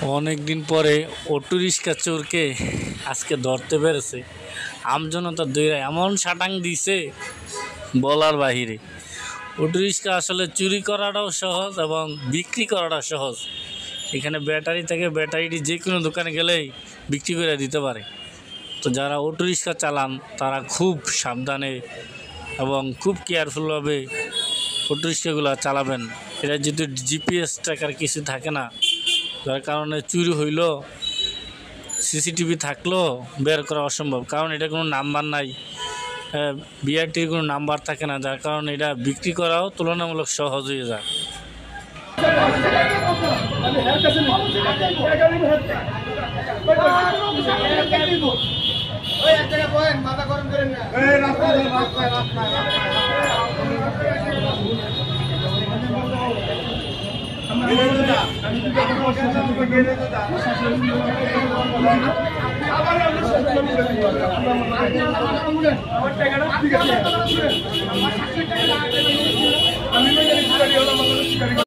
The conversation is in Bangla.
অনেকদিন পরে অটো রিক্সা চোরকে আজকে ধরতে পেরেছে। আমজনতা দইরা এমন শাটাং দিছে বলার বাহিরে। অটো রিক্সা আসলে চুরি করাটাও সহজ এবং বিক্রি করাটাও সহজ। এখানে ব্যাটারি থেকে ব্যাটারিটি যে কোনো দোকানে গেলেই বিক্রি করে দিতে পারে। তো যারা অটো রিক্সা চালান তারা খুব সাবধানে এবং খুব কেয়ারফুলভাবে অটো রিক্সাগুলো চালাবেন। এটা যেহেতু জিপিএস ট্র্যাকার কিছু থাকে না, যার কারণে চুরি হইল সিসিটিভি থাকলেও বের করা অসম্ভব, কারণ এটা কোনো নাম্বার নাই, বিআরটির কোনো নাম্বার থাকে না, যার কারণে এটা বিক্রি করাও তুলনামূলক সহজ হয়ে যায়।